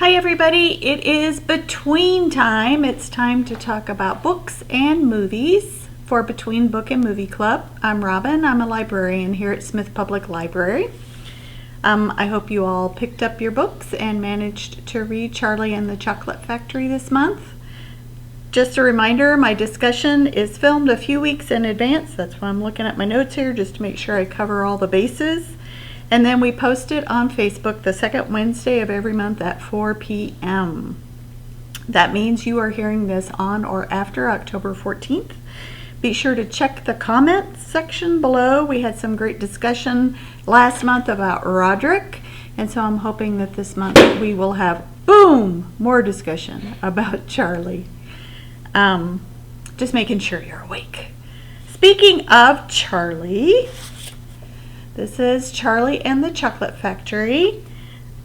Hi everybody, it is Between time. It's time to talk about books and movies for Between Book and Movie Club. I'm Robin. I'm a librarian here at Smith Public Library. I hope you all picked up your books and managed to read Charlie and the Chocolate Factory this month. Just a reminder, my discussion is filmed a few weeks in advance. That's why I'm looking at my notes here just to make sure I cover all the bases. And then we post it on Facebook the second Wednesday of every month at 4 p.m. That means you are hearing this on or after October 14th. Be sure to check the comments section below. We had some great discussion last month about Roderick, and so I'm hoping that this month we will have, boom, more discussion about Charlie. Just making sure you're awake. Speaking of Charlie, this is Charlie and the Chocolate Factory.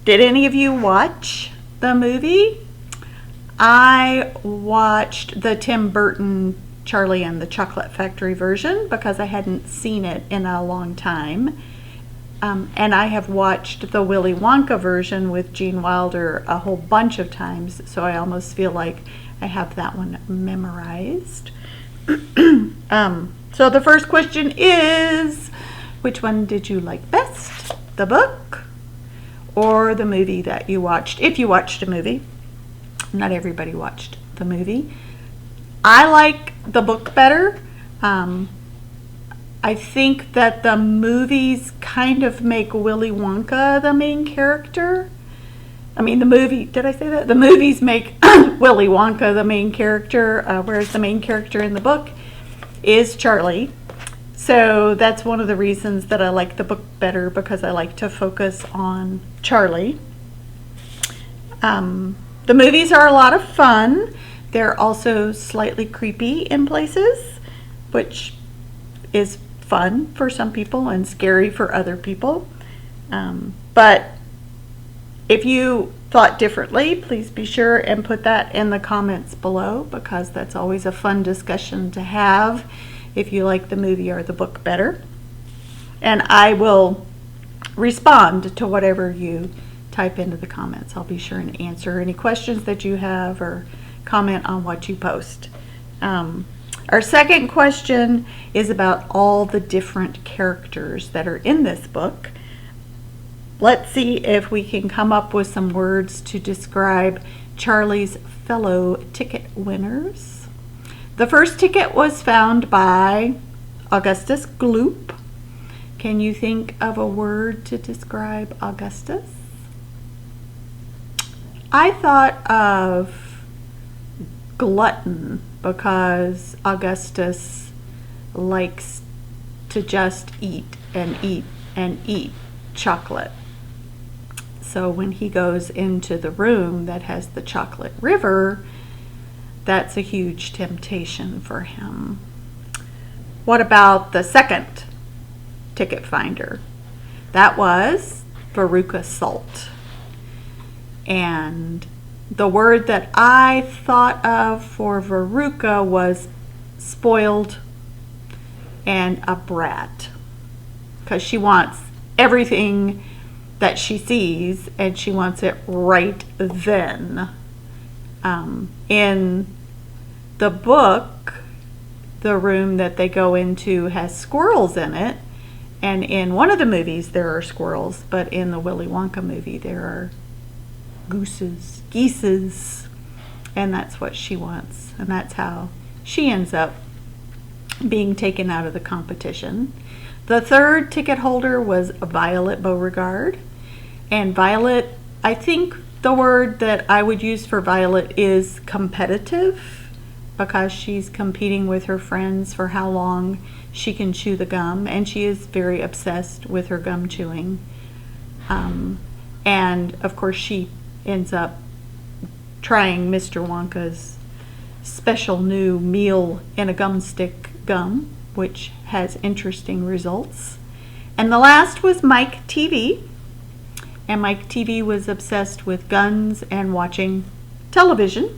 Did any of you watch the movie? I watched the Tim Burton Charlie and the Chocolate Factory version because I hadn't seen it in a long time. And I have watched the Willy Wonka version with Gene Wilder a whole bunch of times, so I almost feel like I have that one memorized. So the first question is, which one did you like best? The book or the movie that you watched? If you watched a movie. Not everybody watched the movie. I like the book better. I think that the movies kind of make Willy Wonka the main character. I mean, the movie, did I say that? The movies make Willy Wonka the main character, whereas the main character in the book is Charlie. So that's one of the reasons that I like the book better, because I like to focus on Charlie. The movies are a lot of fun. They're also slightly creepy in places, which is fun for some people and scary for other people. But if you thought differently, please be sure and put that in the comments below, because that's always a fun discussion to have if you like the movie or the book better. And I will respond to whatever you type into the comments. I'll be sure and answer any questions that you have or comment on what you post. Our second question is about all the different characters that are in this book. Let's see if we can come up with some words to describe Charlie's fellow ticket winners. The first ticket was found by Augustus Gloop. Can you think of a word to describe Augustus? I thought of glutton, because Augustus likes to just eat and eat and eat chocolate. So when he goes into the room that has the chocolate river, that's a huge temptation for him. What about the second ticket finder? That was Veruca Salt. And the word that I thought of for Veruca was spoiled and a brat, because she wants everything that she sees and she wants it right then. In the book, the room that they go into has squirrels in it, and in one of the movies there are squirrels, but in the Willy Wonka movie there are geeses, and that's what she wants, and that's how she ends up being taken out of the competition. The third ticket holder was Violet Beauregard, and Violet, I think the word that I would use for Violet is competitive, because she's competing with her friends for how long she can chew the gum, and she is very obsessed with her gum chewing. And of course she ends up trying Mr. Wonka's special new meal in a gum stick gum, which has interesting results. And the last was Mike TV. And Mike TV was obsessed with guns and watching television.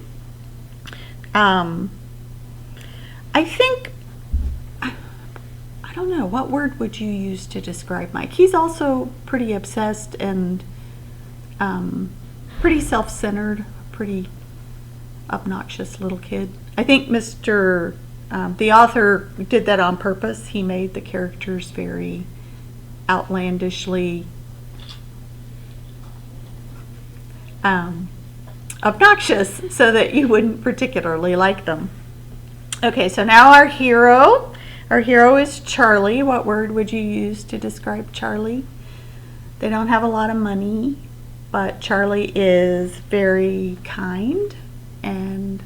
I think, I don't know, what word would you use to describe Mike? He's also pretty obsessed and pretty self-centered, pretty obnoxious little kid. I think the author did that on purpose. He made the characters very outlandishly obnoxious so that you wouldn't particularly like them. Okay, so now our hero. Our hero is Charlie. What word would you use to describe Charlie? They don't have a lot of money, but Charlie is very kind and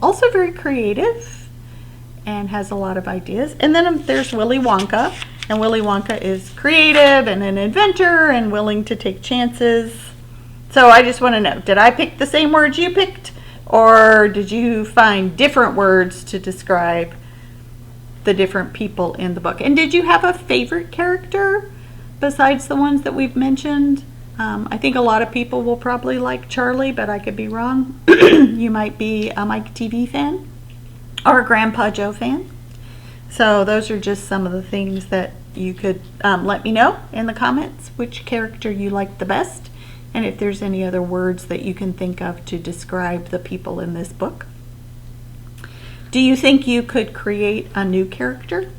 also very creative and has a lot of ideas. And then there's Willy Wonka, and Willy Wonka is creative and an inventor and willing to take chances. So I just want to know, did I pick the same words you picked, or did you find different words to describe the different people in the book? And did you have a favorite character besides the ones that we've mentioned? I think a lot of people will probably like Charlie, but I could be wrong. You might be a Mike TV fan or a Grandpa Joe fan. So those are just some of the things that you could let me know in the comments which character you liked the best, and if there's any other words that you can think of to describe the people in this book. Do you think you could create a new character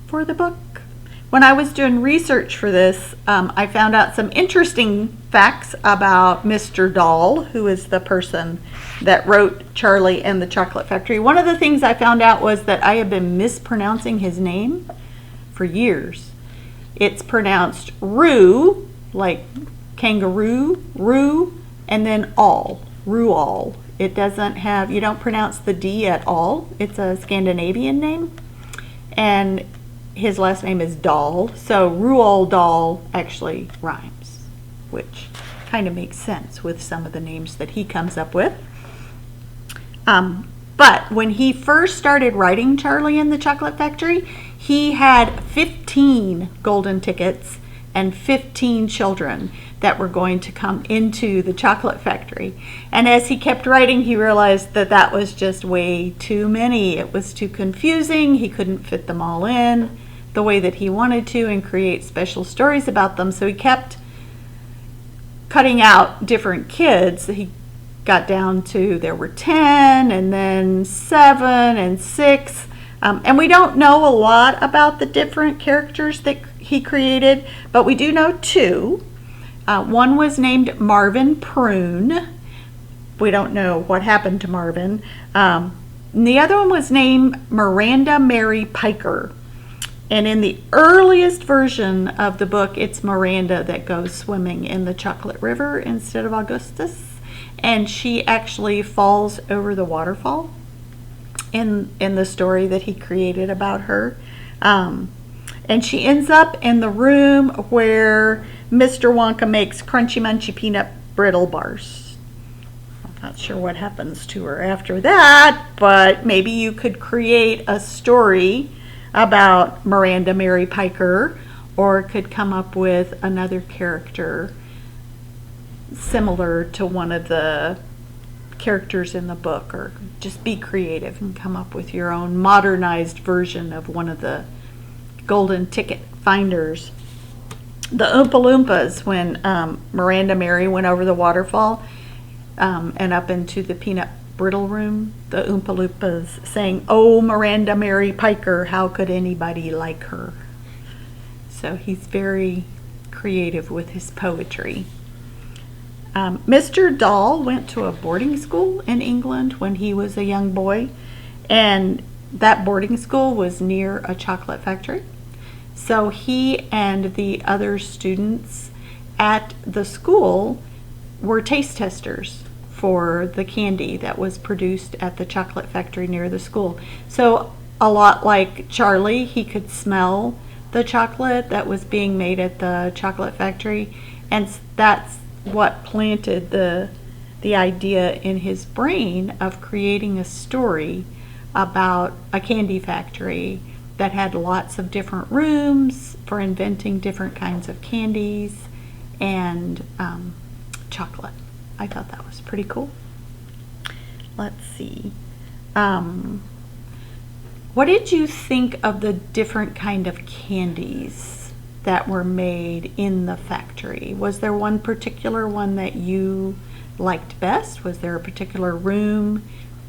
for the book? When I was doing research for this, I found out some interesting facts about Mr. Dahl, who is the person that wrote Charlie and the Chocolate Factory. One of the things I found out was that I have been mispronouncing his name for years. It's pronounced Roo, like kangaroo, Roo, and then Rual. It doesn't have, you don't pronounce the D at all. It's a Scandinavian name. And his last name is Dahl, so Roald Dahl actually rhymes, which kind of makes sense with some of the names that he comes up with. But when he first started writing Charlie and the Chocolate Factory, he had 15 golden tickets and 15 children that were going to come into the chocolate factory. And as he kept writing, he realized that that was just way too many. It was too confusing. He couldn't fit them all in the way that he wanted to and create special stories about them. So he kept cutting out different kids. He got down to, there were 10 and then 7 and 6. And we don't know a lot about the different characters that he created, but we do know 2. One was named Marvin Prune. We don't know what happened to Marvin. And the other one was named Miranda Mary Piker. And in the earliest version of the book, it's Miranda that goes swimming in the Chocolate River instead of Augustus. And she actually falls over the waterfall in the story that he created about her. And she ends up in the room where Mr. Wonka makes crunchy munchy peanut brittle bars. I'm not sure what happens to her after that, but maybe you could create a story about Miranda Mary Piker, or could come up with another character similar to one of the characters in the book, or just be creative and come up with your own modernized version of one of the golden ticket finders. The Oompa Loompas, when Miranda Mary went over the waterfall and up into the peanut brittle room, the Oompa Loompas saying, "Oh, Miranda Mary Piker, how could anybody like her?" So he's very creative with his poetry. Mr. Dahl went to a boarding school in England when he was a young boy, and that boarding school was near a chocolate factory. So he and the other students at the school were taste testers for the candy that was produced at the chocolate factory near the school. So a lot like Charlie, he could smell the chocolate that was being made at the chocolate factory, and that's what planted the idea in his brain of creating a story about a candy factory that had lots of different rooms for inventing different kinds of candies and chocolate. I thought that was pretty cool. Let's see. What did you think of the different kind of candies that were made in the factory. Was there one particular one that you liked best? Was there a particular room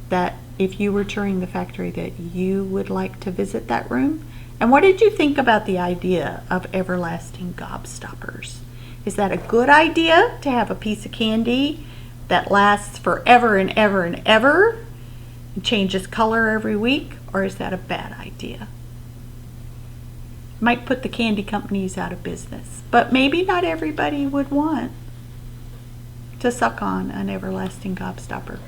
that, if you were touring the factory, that you would like to visit that room? And what did you think about the idea of everlasting gobstoppers? Is that a good idea to have a piece of candy that lasts forever and ever and ever and changes color every week? Or is that a bad idea? Might put the candy companies out of business, but maybe not everybody would want to suck on an everlasting gobstopper.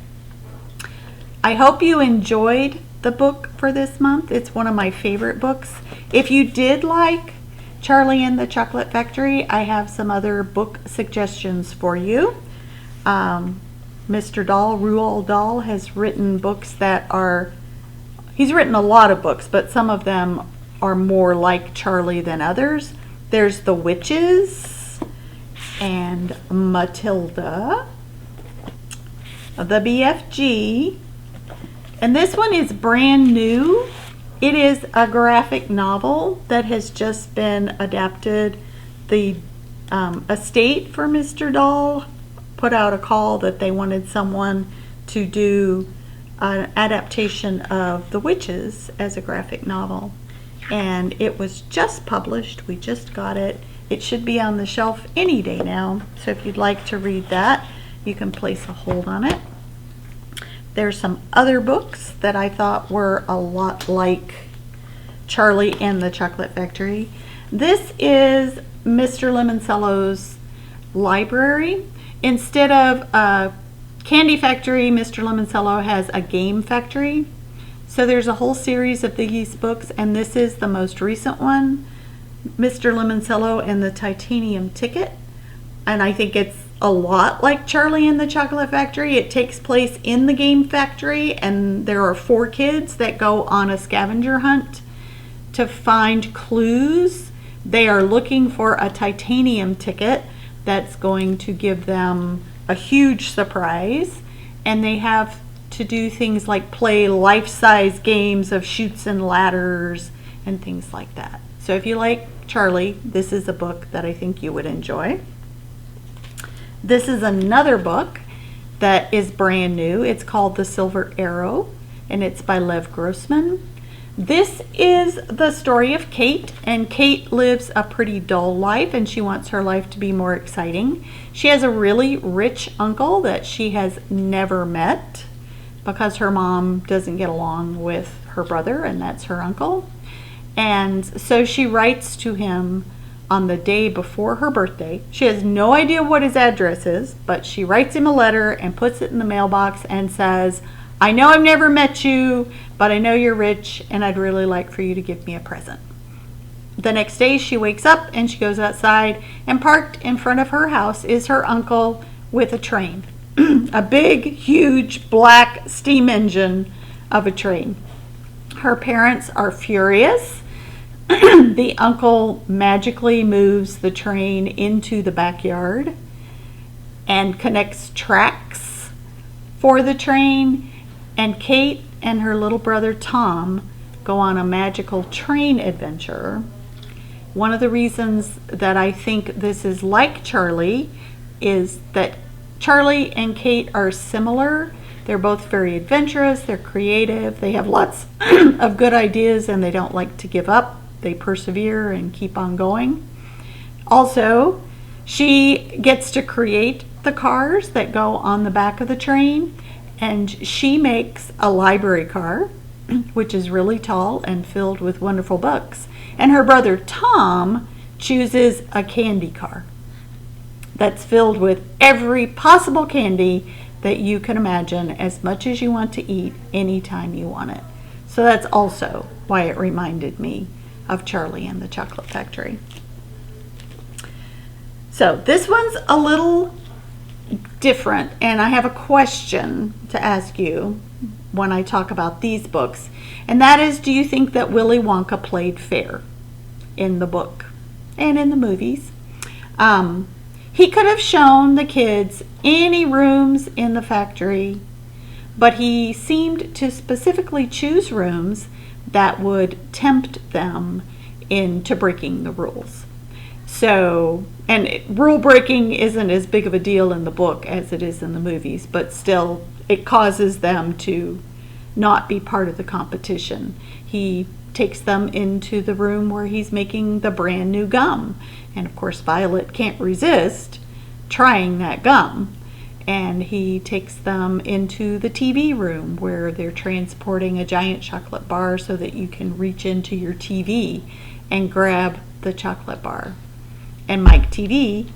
I hope you enjoyed the book for this month. It's one of my favorite books. If you did like Charlie and the Chocolate Factory, I have some other book suggestions for you. Mr. Dahl, Roald Dahl, has written books that are, he's written a lot of books, but some of them are more like Charlie than others. There's The Witches and Matilda, the BFG, and this one is brand new. It is a graphic novel that has just been adapted. The estate for Mr. Dahl put out a call that they wanted someone to do an adaptation of The Witches as a graphic novel. And it was just published. We just got it. It should be on the shelf any day now. So if you'd like to read that, you can place a hold on it. There's some other books that I thought were a lot like Charlie and the Chocolate Factory. This is Mr. Lemoncello's library. Instead of a candy factory, Mr. Lemoncello has a game factory. So there's a whole series of these books, and this is the most recent one, Mr. Lemoncello and the Titanium Ticket. And I think it's a lot like Charlie and the Chocolate Factory. It takes place in the game factory, and there are 4 kids that go on a scavenger hunt to find clues. They are looking for a titanium ticket that's going to give them a huge surprise, and they have to do things like play life-size games of chutes and ladders and things like that. So if you like Charlie, this is a book that I think you would enjoy. This is another book that is brand new. It's called The Silver Arrow, and it's by Lev Grossman. This is the story of Kate, and Kate lives a pretty dull life, and she wants her life to be more exciting. She has a really rich uncle that she has never met because her mom doesn't get along with her brother, and that's her uncle. And so she writes to him on the day before her birthday. She has no idea what his address is, but she writes him a letter and puts it in the mailbox and says, I know I've never met you, but I know you're rich, and I'd really like for you to give me a present. The next day she wakes up and she goes outside, and parked in front of her house is her uncle with a train. A big, huge, black steam engine of a train. Her parents are furious. The uncle magically moves the train into the backyard and connects tracks for the train, and Kate and her little brother Tom go on a magical train adventure. One of the reasons that I think this is like Charlie is that Charlie and Kate are similar. They're both very adventurous, they're creative, they have lots of good ideas, and they don't like to give up. They persevere and keep on going. Also, she gets to create the cars that go on the back of the train, and she makes a library car, which is really tall and filled with wonderful books. And her brother Tom chooses a candy car that's filled with every possible candy that you can imagine, as much as you want to eat anytime you want it. So that's also why it reminded me of Charlie and the Chocolate Factory. So this one's a little different, and I have a question to ask you when I talk about these books, and that is, do you think that Willy Wonka played fair in the book and in the movies? He could have shown the kids any rooms in the factory, but he seemed to specifically choose rooms that would tempt them into breaking the rules. So, and rule breaking isn't as big of a deal in the book as it is in the movies, but still it causes them to not be part of the competition. He takes them into the room where he's making the brand new gum. And of course, Violet can't resist trying that gum. And he takes them into the TV room where they're transporting a giant chocolate bar so that you can reach into your TV and grab the chocolate bar. And Mike TV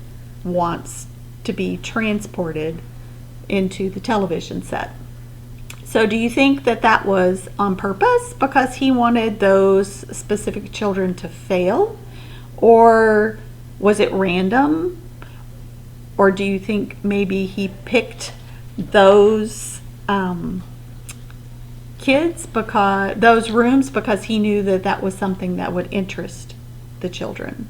wants to be transported into the television set. So do you think that that was on purpose because he wanted those specific children to fail? Or was it random? Or do you think maybe he picked those kids, because those rooms, because he knew that that was something that would interest the children?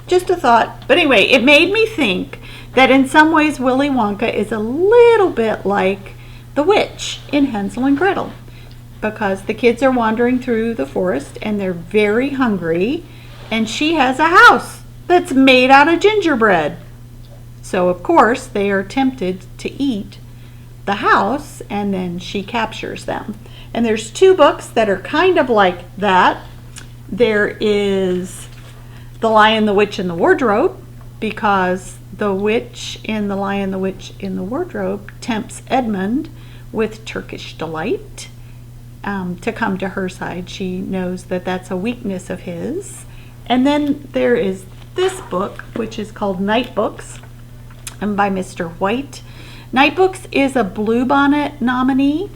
Just a thought. But anyway, it made me think that in some ways Willy Wonka is a little bit like the witch in Hansel and Gretel, because the kids are wandering through the forest and they're very hungry, and she has a house that's made out of gingerbread. So of course they are tempted to eat the house, and then she captures them. And there's two books that are kind of like that. There is The Lion, the Witch, and the Wardrobe, because the witch in The Lion, the Witch, in the Wardrobe tempts Edmund with Turkish delight to come to her side. She knows that that's a weakness of his. And then there is this book, which is called Night Books, and by Mr. White. Night Books is a Bluebonnet nominee,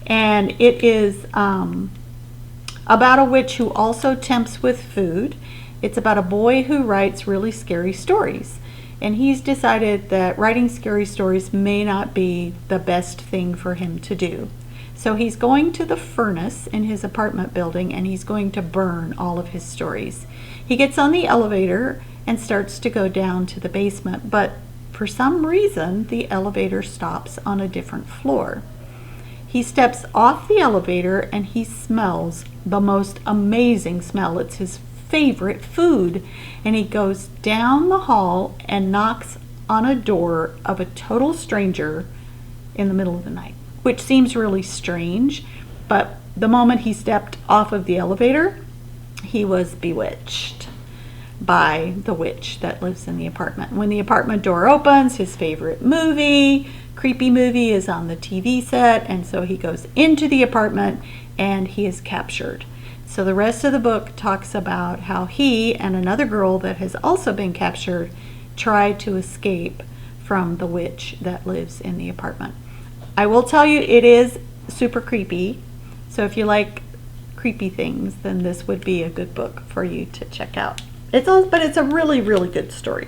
and it is about a witch who also tempts with food. It's about a boy who writes really scary stories, and he's decided that writing scary stories may not be the best thing for him to do. So he's going to the furnace in his apartment building, and he's going to burn all of his stories. He gets on the elevator and starts to go down to the basement, but for some reason the elevator stops on a different floor. He steps off the elevator and he smells the most amazing smell. It's his favorite food. And he goes down the hall and knocks on a door of a total stranger in the middle of the night, which seems really strange, but the moment he stepped off of the elevator, he was bewitched by the witch that lives in the apartment. When the apartment door opens, his favorite movie, creepy movie, is on the TV set, and so he goes into the apartment and he is captured. So the rest of the book talks about how he and another girl that has also been captured tried to escape from the witch that lives in the apartment. I will tell you, it is super creepy. So if you like creepy things, then this would be a good book for you to check out. But it's a really, really good story.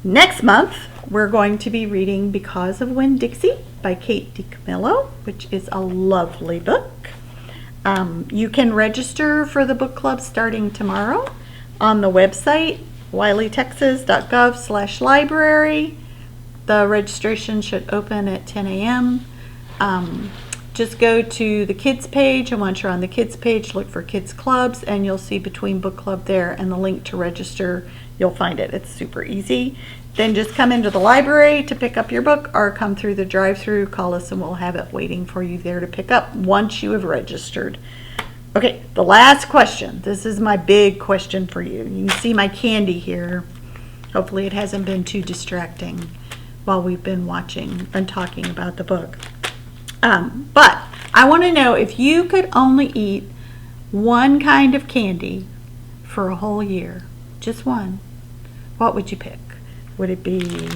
Next month, we're going to be reading Because of Winn-Dixie by Kate DiCamillo, which is a lovely book. You can register for the book club starting tomorrow on the website, wylietexas.gov/library. The registration should open at 10 a.m. Just go to the kids page, and once you're on the kids page, look for kids clubs, and you'll see Between Book Club there, and the link to register, you'll find it. It's super easy. Then just come into the library to pick up your book, or come through the drive-through, call us, and we'll have it waiting for you there to pick up once you have registered. Okay, the last question. This is my big question for you. You can see my candy here. Hopefully it hasn't been too distracting while we've been watching and talking about the book. But I want to know, if you could only eat one kind of candy for a whole year, just one, what would you pick? Would it be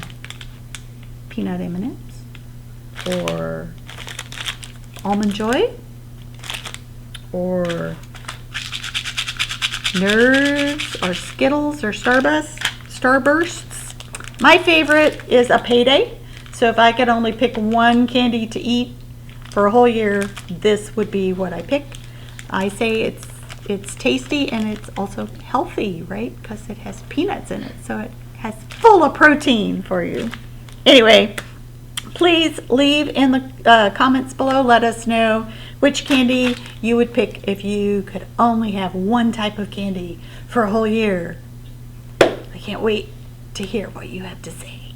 peanut M&Ms or Almond Joy or Nerds or Skittles or Starbursts? My favorite is a Payday. So if I could only pick one candy to eat for a whole year, this would be what I pick. I say it's tasty and it's also healthy, right? Because it has peanuts in it, so it has full of protein for you. Anyway, please leave in the comments below. Let us know which candy you would pick if you could only have one type of candy for a whole year. I can't wait to hear what you have to say.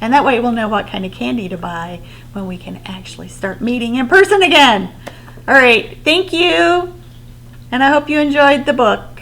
And that way we'll know what kind of candy to buy when we can actually start meeting in person again. All right, thank you. And I hope you enjoyed the book.